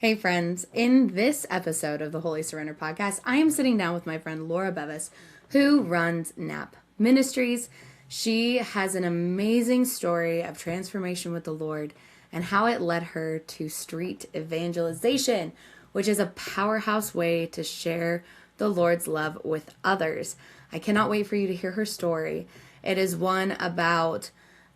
Hey friends, in this episode of the Holy Surrender podcast, I am sitting down with my friend Laura Bevis, who runs NAP Ministries. She has an amazing story of transformation with the Lord and how it led her to street evangelization, which is a powerhouse way to share the Lord's love with others. I cannot wait for you to hear her story. It is one about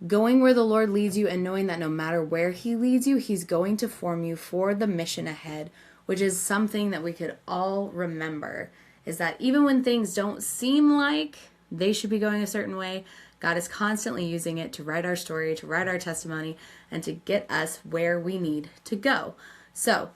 going where the Lord leads you and knowing that no matter where He leads you, He's going to form you for the mission ahead, which is something that we could all remember, is that even when things don't seem like they should be going a certain way, God is constantly using it to write our story, to write our testimony, and to get us where we need to go. So,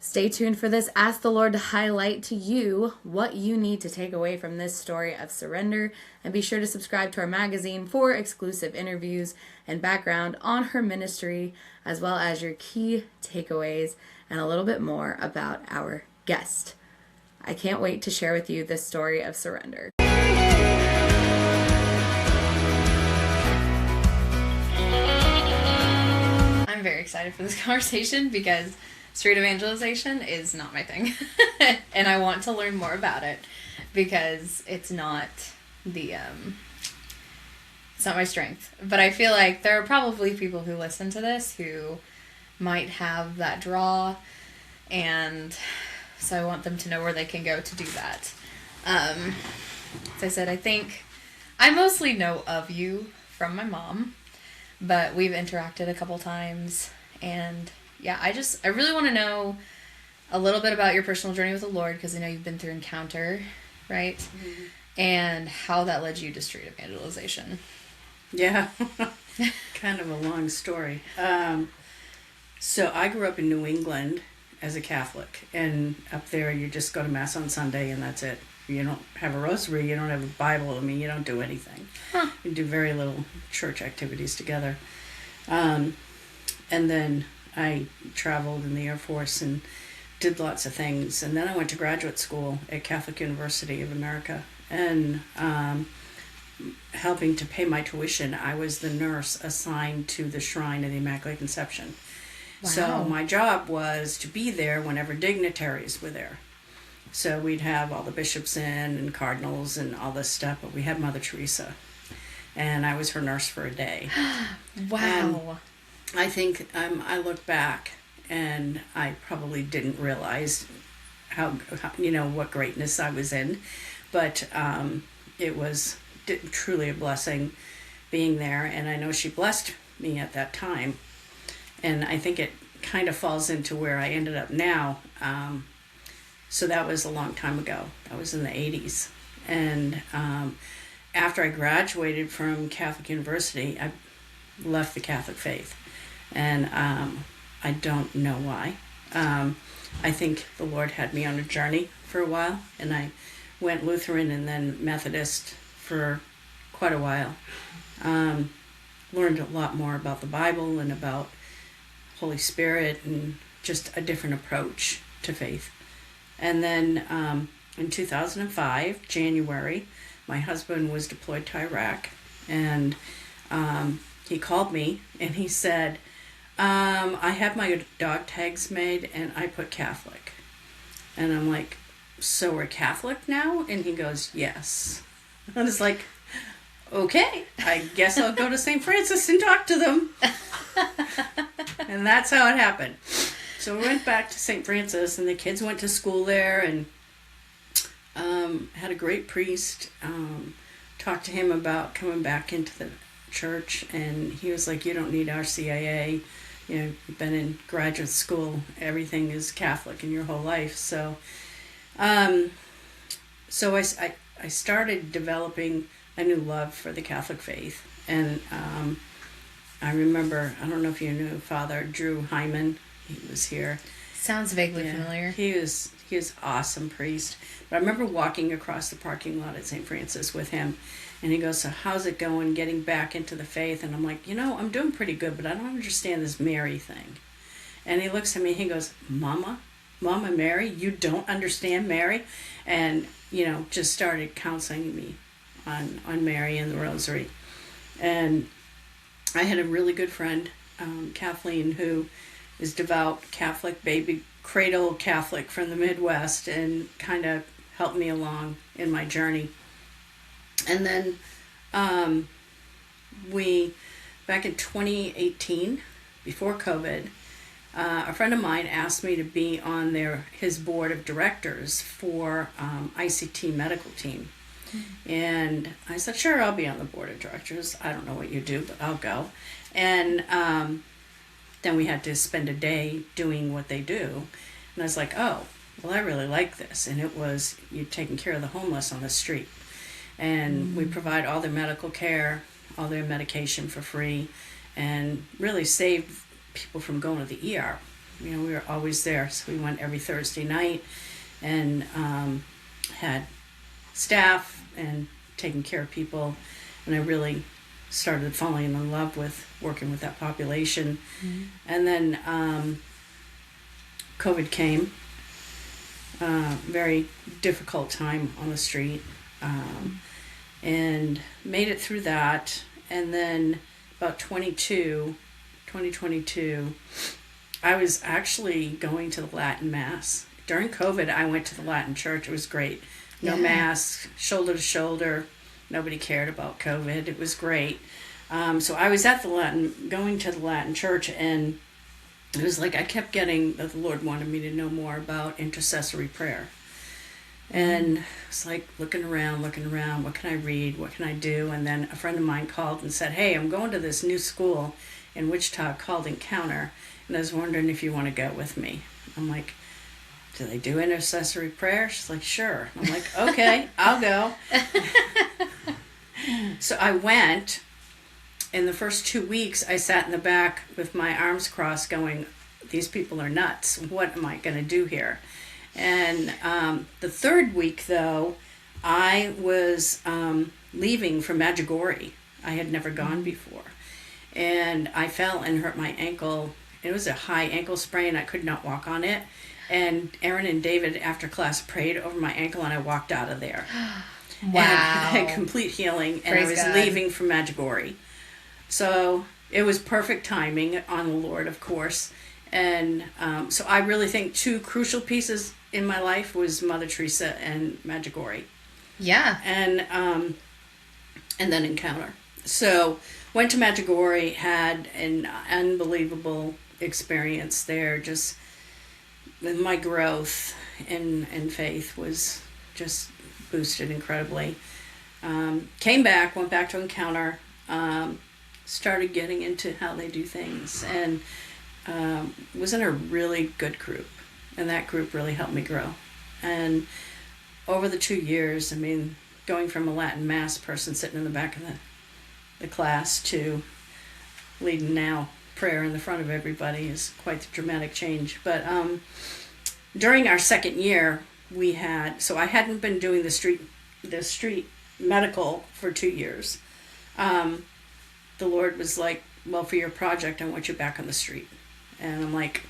stay tuned for this. Ask the Lord to highlight to you what you need to take away from this story of surrender. And be sure to subscribe to our magazine for exclusive interviews and background on her ministry, as well as your key takeaways and a little bit more about our guest. I can't wait to share with you this story of surrender. I'm very excited for this conversation because street evangelization is not my thing. And I want to learn more about it because it's not it's not my strength. But I feel like there are probably people who listen to this who might have that draw, and so I want them to know where they can go to do that. As I said, I think I mostly know of you from my mom, but we've interacted a couple times, and yeah, I really want to know a little bit about your personal journey with the Lord, because I know you've been through Encounter, right? Mm-hmm. And how that led you to street evangelization. Yeah, kind of a long story. So I grew up in New England as a Catholic, and up there you just go to Mass on Sunday and that's it. You don't have a rosary, you don't have a Bible, you don't do anything. Huh. You do very little church activities together. And then I traveled in the Air Force and did lots of things. And then I went to graduate school at Catholic University of America. And helping to pay my tuition, I was the nurse assigned to the Shrine of the Immaculate Conception. Wow. So my job was to be there whenever dignitaries were there. So we'd have all the bishops in and cardinals and all this stuff, but we had Mother Teresa. And I was her nurse for a day. Wow. I think I look back and I probably didn't realize how what greatness I was in. But it was truly a blessing being there. And I know she blessed me at that time. And I think it kind of falls into where I ended up now. So that was a long time ago. That was in the 80s. And after I graduated from Catholic University, I left the Catholic faith. And I don't know why. I think the Lord had me on a journey for a while. And I went Lutheran and then Methodist for quite a while. Learned a lot more about the Bible and about Holy Spirit and just a different approach to faith. And then in 2005, January, my husband was deployed to Iraq, and he called me and he said, I have my dog tags made and I put Catholic. And I'm like, so we're Catholic now? And he goes, yes. I was like, okay, I guess I'll go to St. Francis and talk to them. And that's how it happened. So we went back to St. Francis, and the kids went to school there, and had a great priest. Talked to him about coming back into the church, and he was like, you don't need RCIA. You've been in graduate school. Everything is Catholic in your whole life. So I started developing a new love for the Catholic faith. And I remember, I don't know if you knew Father Drew Hyman. He was here. Sounds vaguely familiar. He was awesome priest. But I remember walking across the parking lot at St. Francis with him. And he goes, so how's it going getting back into the faith? And I'm like, I'm doing pretty good, but I don't understand this Mary thing. And he looks at me and he goes, Mama Mary, you don't understand Mary? And, just started counseling me on Mary and the Rosary. And I had a really good friend, Kathleen, who is devout Catholic, baby cradle Catholic from the Midwest, and kind of helped me along in my journey. And then back in 2018, before COVID, a friend of mine asked me to be on his board of directors for ICT medical team. Mm-hmm. And I said, sure, I'll be on the board of directors. I don't know what you do, but I'll go. And then we had to spend a day doing what they do. And I was like, oh, well, I really like this. And it was you taking care of the homeless on the street. And we provide all their medical care, all their medication for free, and really saved people from going to the ER. We were always there. So we went every Thursday night and had staff and taking care of people. And I really started falling in love with working with that population. Mm-hmm. And then COVID came. Very difficult time on the street. And made it through that. And then about 2022, I was actually going to the Latin Mass. During COVID, I went to the Latin church. It was great. No masks, shoulder to shoulder. Nobody cared about COVID. It was great. So I was at going to the Latin church, and it was like I kept getting that the Lord wanted me to know more about intercessory prayer. And it's like looking around, what can I read, what can I do? And then a friend of mine called and said, hey, I'm going to this new school in Wichita called Encounter, and I was wondering if you want to go with me. I'm like, do they do intercessory prayer? She's like, sure. I'm like, okay, I'll go. So I went. In the first 2 weeks, I sat in the back with my arms crossed going, these people are nuts. What am I going to do here? And the third week, though, I was leaving for Medjugorje. I had never gone before. And I fell and hurt my ankle. It was a high ankle sprain. I could not walk on it. And Aaron and David, after class, prayed over my ankle, and I walked out of there. Wow. And I had complete healing, and Praise I was God. leaving for Medjugorje. So it was perfect timing on the Lord, of course. And so I really think two crucial pieces in my life was Mother Teresa and Medjugorje. Yeah. And then Encounter. So went to Medjugorje, had an unbelievable experience there. Just my growth in faith was just boosted incredibly. Came back, went back to Encounter, started getting into how they do things, and was in a really good group. And that group really helped me grow. And over the 2 years, I mean, going from a Latin Mass person sitting in the back of the class to leading now prayer in the front of everybody is quite the dramatic change. But during our second year, so I hadn't been doing the street medical for 2 years. The Lord was like, well, for your project, I want you back on the street. And I'm like,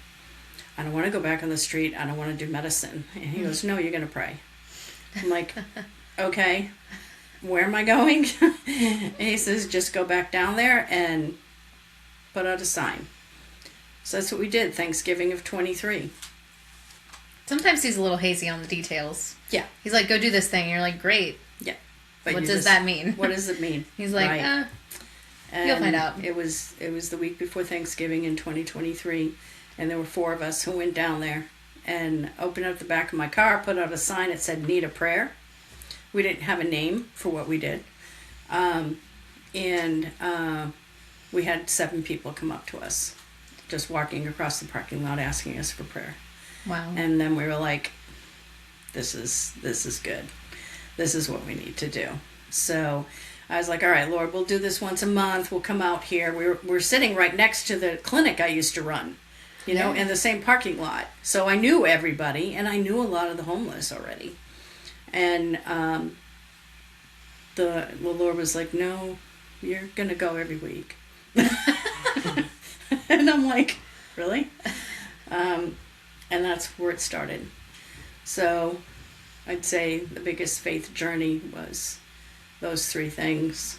I don't want to go back on the street. I don't want to do medicine. And he goes, no, you're going to pray. I'm like, okay, where am I going? And he says, just go back down there and put out a sign. So that's what we did, Thanksgiving of 23. Sometimes he's a little hazy on the details. Yeah. He's like, go do this thing. You're like, great. Yeah. But what does that mean? What does it mean? He's like, right. You'll find out. It was the week before Thanksgiving in 2023, and there were 4 of us who went down there and opened up the back of my car, put out a sign that said, need a prayer. We didn't have a name for what we did. And we had 7 people come up to us, just walking across the parking lot asking us for prayer. Wow. And then we were like, this is good. This is what we need to do. So I was like, all right, Lord, we'll do this once a month. We'll come out here. We're sitting right next to the clinic I used to run, in the same parking lot. So I knew everybody, and I knew a lot of the homeless already. And the Lord was like, no, you're going to go every week. And I'm like, really? And that's where it started. So I'd say the biggest faith journey was those 3 things,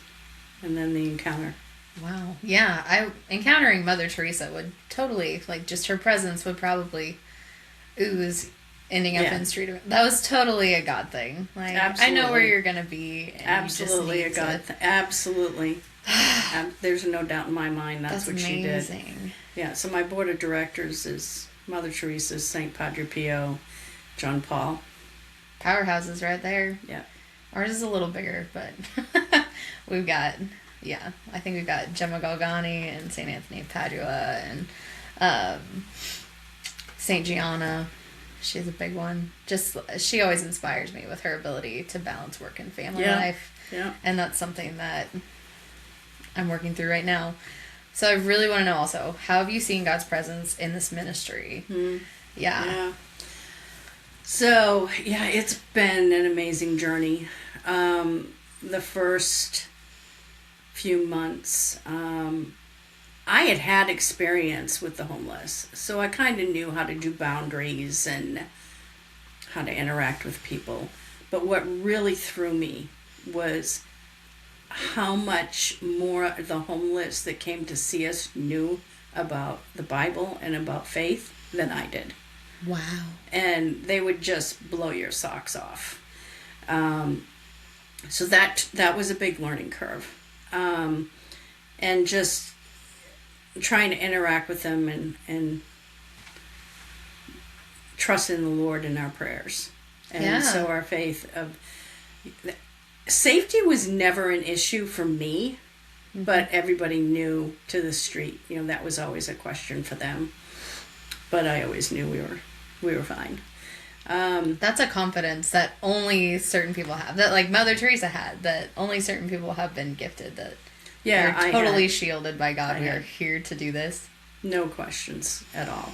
and then the Encounter. Wow. Yeah, encountering Mother Teresa would totally, like, just her presence would probably ooze ending up in street. That was totally a God thing. Like, Absolutely. I know where you're going to be. And Absolutely you a just God thing. Absolutely. There's no doubt in my mind that's what amazing. She did. Yeah, so my board of directors is Mother Teresa, St. Padre Pio, John Paul. Powerhouses right there. Yeah. Ours is a little bigger, but we've got, I think we've got Gemma Galgani and St. Anthony of Padua and St. Gianna. She's a big one. She always inspires me with her ability to balance work and family life. Yeah. And that's something that I'm working through right now. So I really want to know also, how have you seen God's presence in this ministry? Yeah. So, it's been an amazing journey. The first few months, I had experience with the homeless, so I kind of knew how to do boundaries and how to interact with people. But what really threw me was how much more the homeless that came to see us knew about the Bible and about faith than I did. Wow. And they would just blow your socks off. So that was a big learning curve. And just trying to interact with them and trust in the Lord in our prayers. And so our faith of safety was never an issue for me, but everybody knew to the street, that was always a question for them. But I always knew we were fine. That's a confidence that only certain people have, that like Mother Teresa had, that only certain people have been gifted, that they're totally shielded by God. We are here to do this. No questions at all.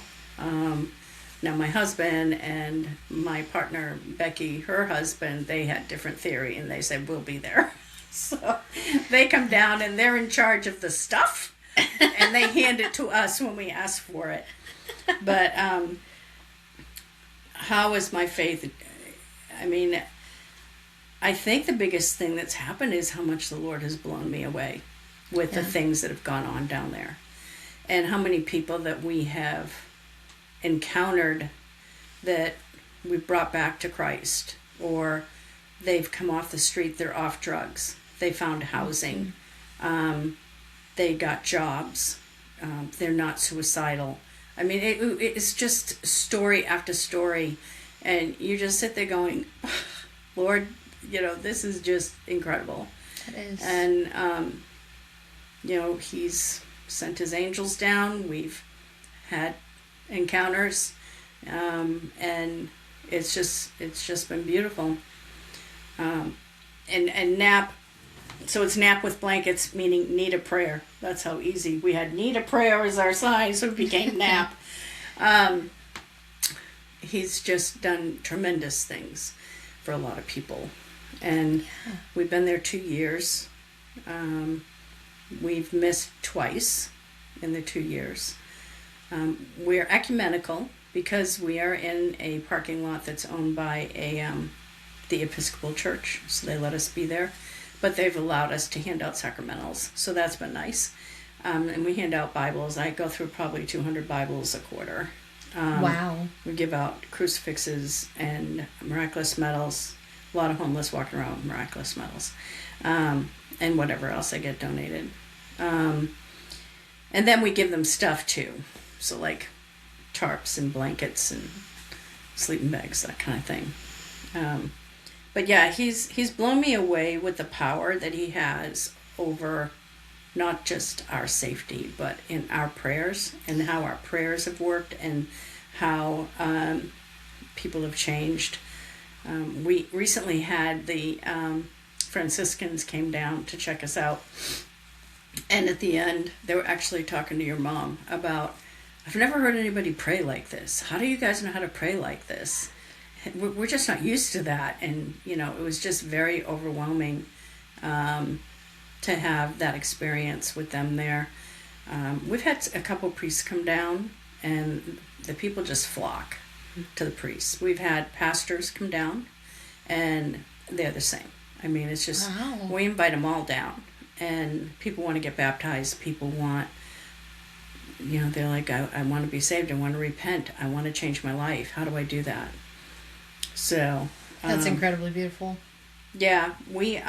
Now my husband and my partner, Becky, her husband, they had different theory, and they said, we'll be there. So they come down and they're in charge of the stuff, and they hand it to us when we ask for it. But how is my faith? I mean, I think the biggest thing that's happened is how much the Lord has blown me away with the things that have gone on down there, and how many people that we have encountered that we brought back to Christ, or they've come off the street, they're off drugs, they found housing, they got jobs, they're not suicidal. I mean, it's just story after story, and you just sit there going, Lord, this is just incredible. It is. And He's sent his angels down. We've had encounters, and it's just been beautiful. And nap, so it's nap with blankets, meaning need a prayer. That's how easy. We had need a prayer as our sign, so it became nap. He's just done tremendous things for a lot of people, and we've been there 2 years. We've missed twice in the 2 years. We're ecumenical because we are in a parking lot that's owned by the Episcopal Church, so they let us be there. But they've allowed us to hand out sacramentals, so that's been nice. And we hand out Bibles. I go through probably 200 Bibles a quarter. Wow. We give out crucifixes and miraculous medals. A lot of homeless walking around with miraculous medals. And whatever else I get donated. And then we give them stuff too. So like tarps and blankets and sleeping bags, that kind of thing. But yeah, he's blown me away with the power that he has over not just our safety, but in our prayers, and how our prayers have worked, and how people have changed. We recently had the Franciscans came down to check us out, and at the end they were actually talking to your mom about, I've never heard anybody pray like this. How do you guys know how to pray like this? We're just not used to that. And it was just very overwhelming to have that experience with them there. We've had a couple priests come down, and the people just flock to the priests. We've had pastors come down, and they're the same. I mean, it's just, we invite them all down. and people want to get baptized. People want, they're like, I want to be saved. I want to repent. I want to change my life. How do I do that? So that's incredibly beautiful. Yeah, we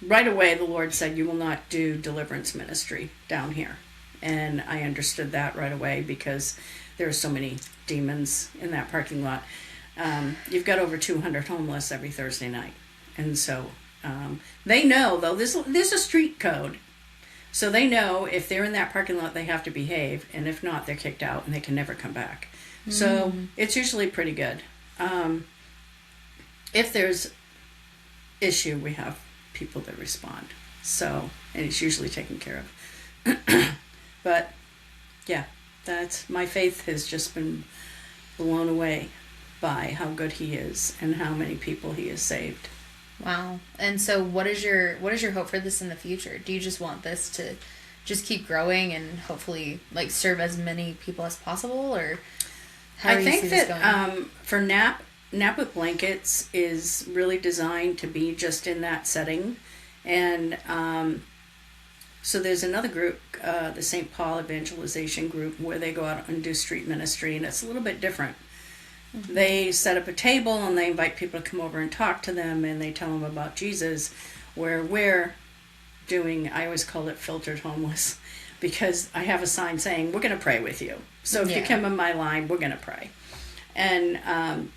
right away the Lord said, you will not do deliverance ministry down here. And I understood that right away because there are so many demons in that parking lot. You've got over 200 homeless every Thursday night. And so they know, though, there's a street code. So they know if they're in that parking lot, they have to behave. And if not, they're kicked out and they can never come back. So it's usually pretty good. If there's issue, we have people that respond. So, and it's usually taken care of. But yeah, that's, my faith has just been blown away by how good he is and how many people he has saved. Wow. And so what is your hope for this in the future? Do you just want this to just keep growing and hopefully like serve as many people as possible, or how do you see this going? I think that for Nap with Blankets is really designed to be just in that setting. And so there's another group, the St. Paul Evangelization group, where they go out and do street ministry, and it's a little bit different. Mm-hmm. They set up a table and they invite people to come over and talk to them, and they tell them about Jesus, where we're doing, I always call it filtered homeless, because I have a sign saying, we're going to pray with you. So if you come in my line, we're going to pray. And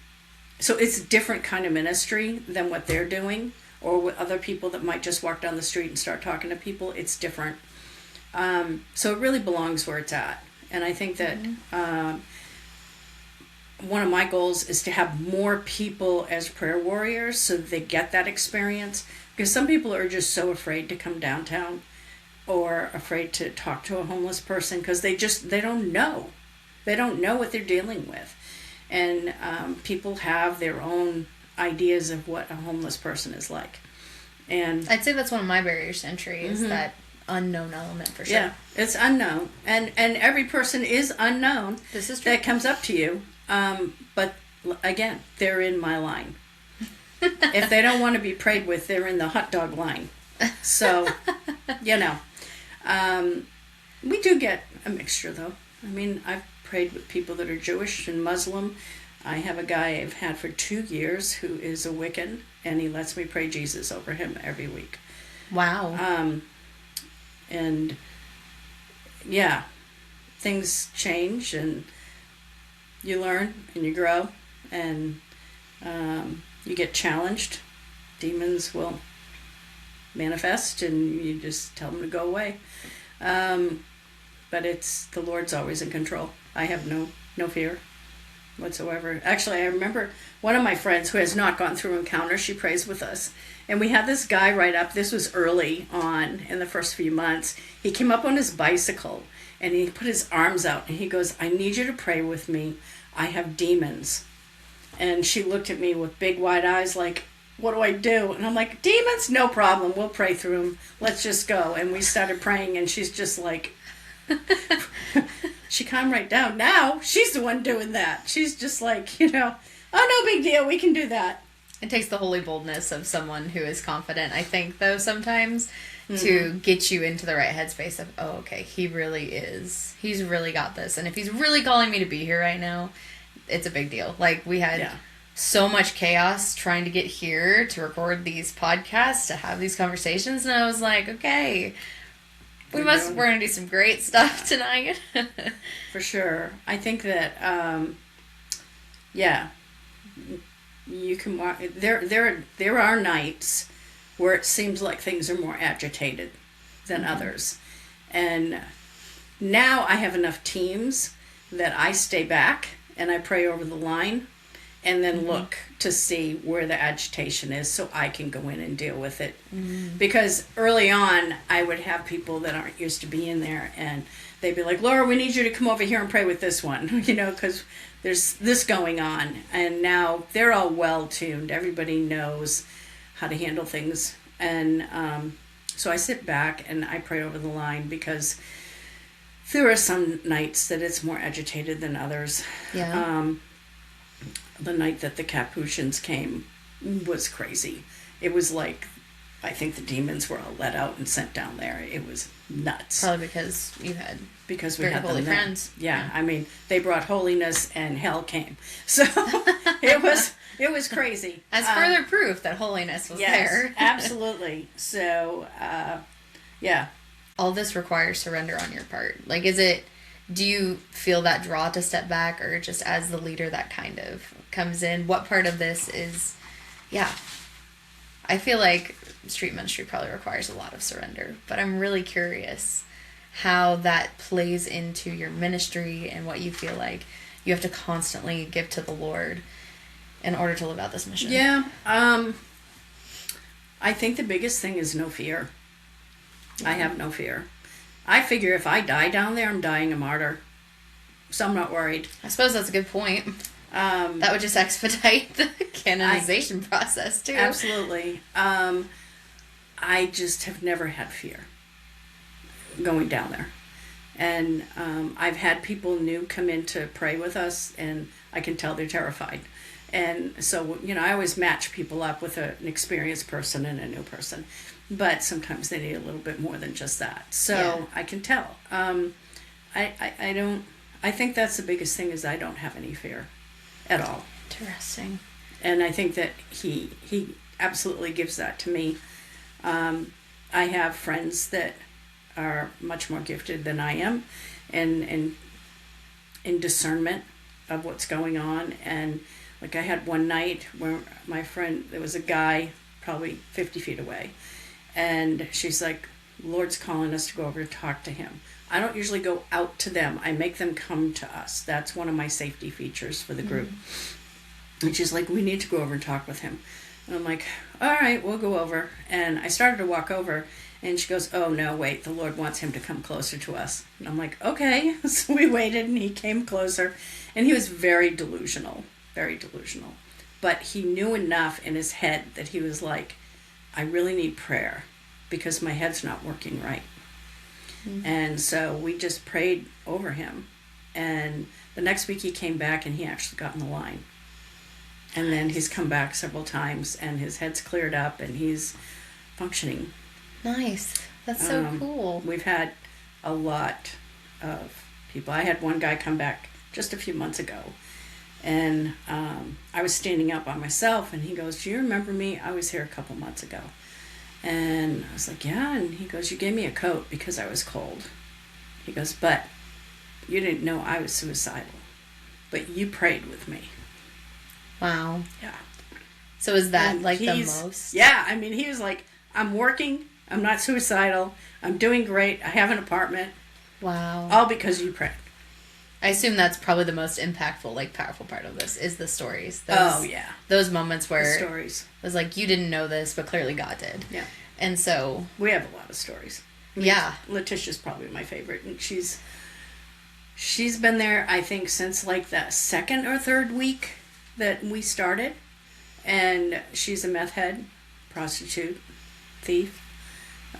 so it's a different kind of ministry than what they're doing, or with other people that might just walk down the street and start talking to people. It's different. So it really belongs where it's at. And I think that one of my goals is to have more people as prayer warriors so that they get that experience. Because some people are just so afraid to come downtown or afraid to talk to a homeless person because they don't know. They don't know what they're dealing with. And people have their own ideas of what a homeless person is like. And I'd say that's one of my barriers to entry is that unknown element for sure. Yeah, it's unknown. And every person is unknown. This is true. That comes up to you. But again, they're in my line. If they don't want to be prayed with, they're in the hot dog line. So, we do get a mixture though. I mean, I've prayed with people that are Jewish and Muslim. I have a guy I've had for 2 years who is a Wiccan, and he lets me pray Jesus over him every week. Wow. And yeah, things change and you learn and you grow and you get challenged. Demons will manifest and you just tell them to go away. But it's the Lord's always in control. I have no fear whatsoever. Actually, I remember one of my friends who has not gone through Encounter, she prays with us. And we had this guy right up, this was early on in the first few months. He came up on his bicycle and he put his arms out and he goes, I need you to pray with me. I have demons. And she looked at me with big wide eyes like, what do I do? And I'm like, demons? No problem. We'll pray through them. Let's just go. And we started praying and she's just like, she calmed right down. Now she's the one doing that. She's just like, oh, no big deal. We can do that. It takes the holy boldness of someone who is confident, I think, though, sometimes to get you into the right headspace of, oh, okay, he really is. He's really got this. And if he's really calling me to be here right now, it's a big deal. Like, we had so much chaos trying to get here to record these podcasts, to have these conversations. And I was like, okay, we're going to do some great stuff tonight. For sure. I think that, you can walk. There are nights where it seems like things are more agitated than others. And now I have enough teams that I stay back and I pray over the line and then look to see where the agitation is so I can go in and deal with it. Because early on, I would have people that aren't used to being there and they'd be like, Laura, we need you to come over here and pray with this one, because there's this going on. And now they're all well-tuned. Everybody knows how to handle things. And so I sit back and I pray over the line because there are some nights that it's more agitated than others. Yeah. The night that the Capuchins came was crazy. It was like I think the demons were all let out and sent down there. It was nuts. Probably because you had Because we very had holy them there. friends. Yeah, I mean, they brought holiness and hell came. So it was crazy. As further proof that holiness was there. Absolutely. So, yeah. All this requires surrender on your part. Like, do you feel that draw to step back, or just as the leader that kind of comes in? What part of this is, I feel like street ministry probably requires a lot of surrender, but I'm really curious how that plays into your ministry and what you feel like you have to constantly give to the Lord in order to live out this mission. Yeah. I think the biggest thing is no fear. I have no fear. I figure if I die down there, I'm dying a martyr. So I'm not worried. I suppose that's a good point. That would just expedite the canonization process, too. Absolutely. I just have never had fear going down there. And I've had people new come in to pray with us, and I can tell they're terrified. And so, I always match people up with an experienced person and a new person. But sometimes they need a little bit more than just that. So I can tell. I think that's the biggest thing, is I don't have any fear at all. Interesting. And I think that he absolutely gives that to me. I have friends that are much more gifted than I am in discernment of what's going on. And like I had one night where my friend, there was a guy probably 50 feet away, and she's like, Lord's calling us to go over and talk to him. I don't usually go out to them. I make them come to us. That's one of my safety features for the group. And she's like, we need to go over and talk with him. And I'm like, all right, we'll go over. And I started to walk over, and she goes, oh, no, wait, the Lord wants him to come closer to us. And I'm like, okay. So we waited, and he came closer. And he was very delusional. But he knew enough in his head that he was like, I really need prayer because my head's not working right. And so we just prayed over him. And the next week he came back, and he actually got in the line. And then he's come back several times, and his head's cleared up, and he's functioning. Nice. That's so cool. We've had a lot of people. I had one guy come back just a few months ago, and I was standing up by myself, and he goes, do you remember me? I was here a couple months ago. And I was like, yeah. And he goes, you gave me a coat because I was cold. He goes, but you didn't know I was suicidal. But you prayed with me. Wow. Yeah. So is that like the most? Yeah. I mean, he was like, I'm working. I'm not suicidal. I'm doing great. I have an apartment. Wow. All because you prayed. I assume that's probably the most impactful, like, powerful part of this is the stories. Those moments where the stories. It was like, you didn't know this, but clearly God did. Yeah. And so we have a lot of stories. Letitia's probably my favorite, and she's been there, I think, since like the second or third week that we started, and she's a meth head, prostitute, thief.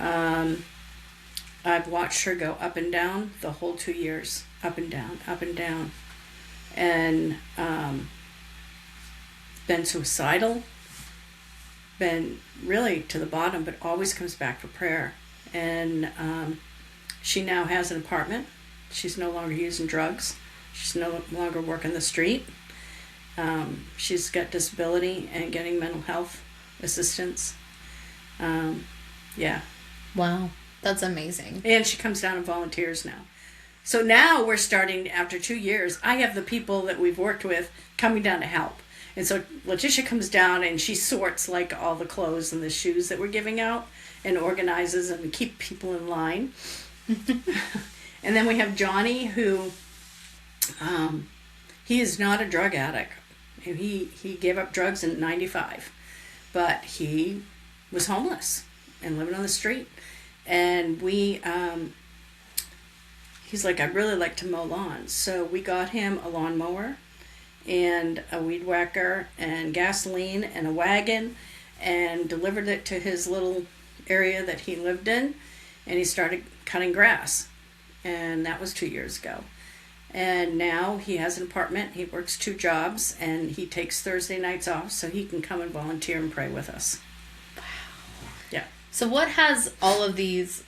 I've watched her go up and down the whole 2 years. Up and down, and been suicidal, been really to the bottom, but always comes back for prayer. And she now has an apartment. She's no longer using drugs. She's no longer working the street. She's got disability and getting mental health assistance. Yeah. Wow, that's amazing. And she comes down and volunteers now. So now we're starting, after 2 years, I have the people that we've worked with coming down to help. And so Letitia comes down, and she sorts like all the clothes and the shoes that we're giving out, and organizes and keep people in line. And then we have Johnny, who he is not a drug addict. He gave up drugs in '95, but he was homeless and living on the street. And he's like, I'd really like to mow lawns. So we got him a lawnmower and a weed whacker and gasoline and a wagon, and delivered it to his little area that he lived in, and he started cutting grass. And that was 2 years ago. And now he has an apartment. He works 2 jobs, and he takes Thursday nights off so he can come and volunteer and pray with us. Wow. Yeah. So what has all of these,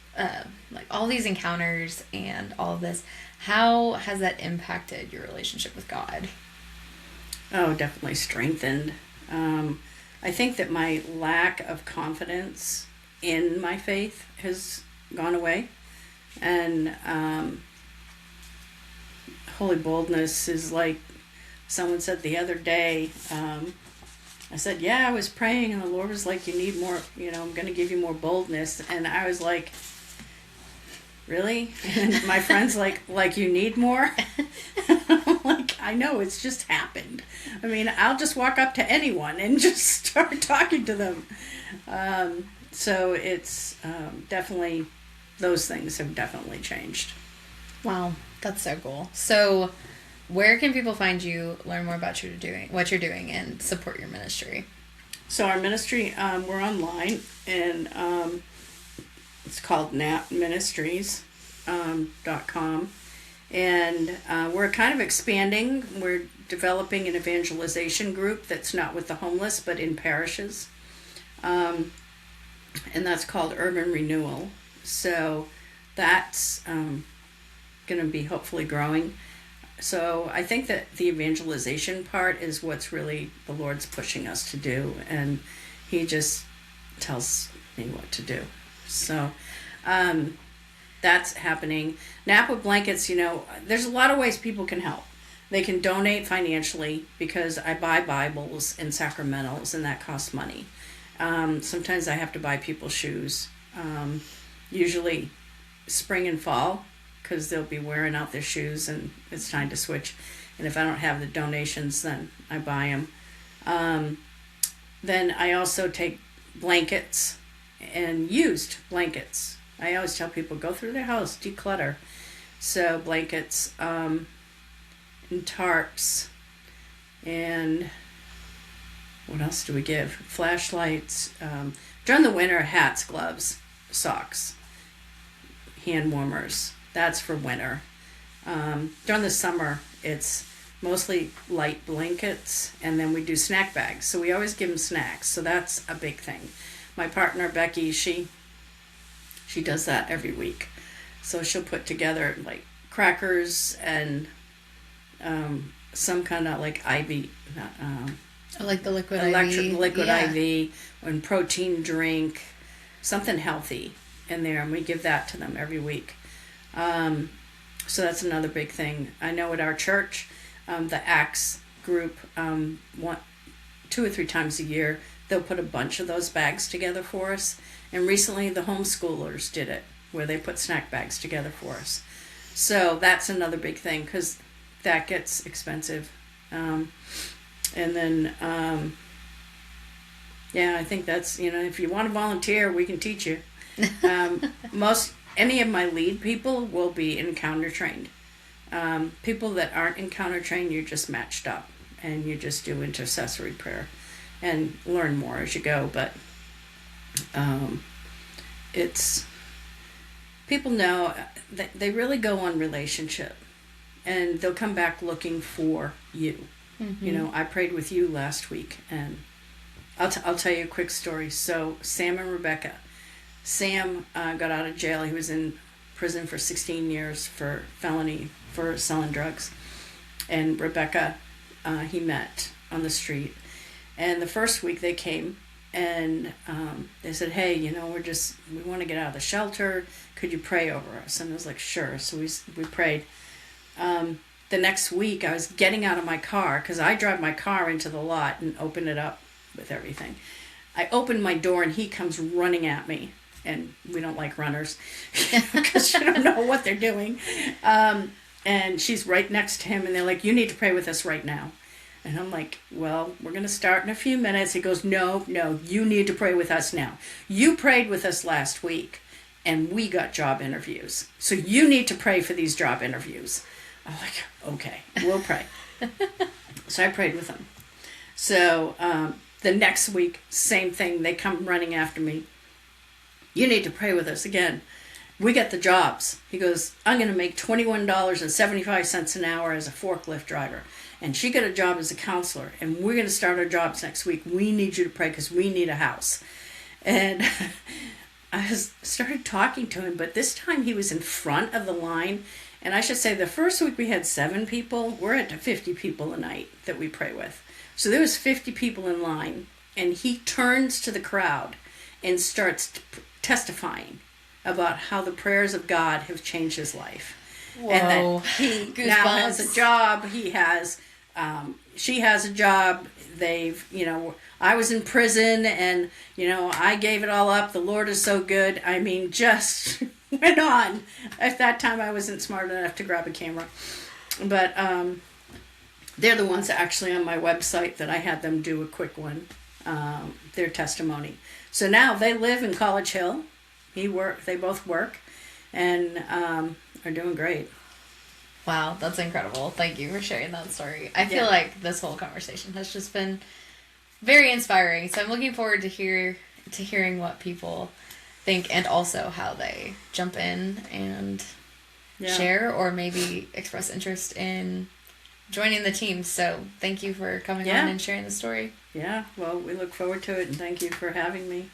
all these encounters and all of this, how has that impacted your relationship with God? Oh, definitely strengthened. I think that my lack of confidence in my faith has gone away. And holy boldness is like someone said the other day. I said, yeah, I was praying, and the Lord was like, you need more, I'm going to give you more boldness. And I was like, really? And my friend's like you need more? I'm like, I know, it's just happened. I mean, I'll just walk up to anyone and just start talking to them. So it's definitely, those things have definitely changed. Wow, that's so cool. So where can people find you, learn more about what you're doing, and support your ministry? So our ministry, we're online, and it's called NAP Ministries .com, and we're kind of expanding. We're developing an evangelization group that's not with the homeless but in parishes, and that's called Urban Renewal. So that's going to be hopefully growing. So I think that the evangelization part is what's really the Lord's pushing us to do, and He just tells me what to do. So that's happening. Napa Blankets, there's a lot of ways people can help. They can donate financially, because I buy Bibles and sacramentals, and that costs money. Sometimes I have to buy people shoes, usually spring and fall, because they'll be wearing out their shoes and it's time to switch. And if I don't have the donations, then I buy them. Then I also take blankets and used blankets. I always tell people, go through their house, declutter. So blankets and tarps, and what else do we give? Flashlights. During the winter, hats, gloves, socks, hand warmers. That's for winter. During the summer, it's mostly light blankets, and then we do snack bags. So we always give them snacks. So that's a big thing. My partner, Becky, she does that every week. So she'll put together like crackers and some kind of like IV, like the liquid liquid IV, and protein drink, something healthy in there, and we give that to them every week. So that's another big thing. I know at our church, the Acts group, 2 or 3 times a year, they'll put a bunch of those bags together for us. And recently the homeschoolers did it, where they put snack bags together for us. So that's another big thing, because that gets expensive. And then, I think that's, if you want to volunteer, we can teach you. Any of my lead people will be encounter trained. People that aren't encounter trained, you're just matched up, and you just do intercessory prayer and learn more as you go. But it's, people know that they really go on relationship, and they'll come back looking for you. Mm-hmm. I prayed with you last week, and I'll tell you a quick story. So Sam and Rebecca. Sam got out of jail. He was in prison for 16 years for felony for selling drugs. And Rebecca, he met on the street. And the first week they came, and they said, hey, we want to get out of the shelter. Could you pray over us? And I was like, sure. So we prayed. The next week I was getting out of my car, because I drive my car into the lot and open it up with everything. I opened my door, and he comes running at me. And we don't like runners, because you don't know what they're doing. And she's right next to him, and they're like, you need to pray with us right now. And I'm like, well, we're going to start in a few minutes. He goes, no, you need to pray with us now. You prayed with us last week, and we got job interviews. So you need to pray for these job interviews. I'm like, okay, we'll pray. So I prayed with him. So the next week, same thing. They come running after me. You need to pray with us again. We get the jobs. He goes, I'm going to make $21.75 an hour as a forklift driver. And she got a job as a counselor. And we're going to start our jobs next week. We need you to pray, because we need a house. And started talking to him, but this time he was in front of the line. And I should say the first week we had 7 people. We're at 50 people a night that we pray with. So there was 50 people in line, and he turns to the crowd and starts testifying about how the prayers of God have changed his life. Whoa. And that he now has a job. He has, she has a job. They've, I was in prison, and, I gave it all up. The Lord is so good. I mean, just went on. At that time, I wasn't smart enough to grab a camera. But they're the ones actually on my website that I had them do a quick one, their testimony. So now they live in College Hill. They both work, and are doing great. Wow, that's incredible. Thank you for sharing that story. I feel like this whole conversation has just been very inspiring. So I'm looking forward to hearing what people think, and also how they jump in and share, or maybe express interest in joining the team. So thank you for coming on and sharing the story. Yeah, well, we look forward to it, and thank you for having me.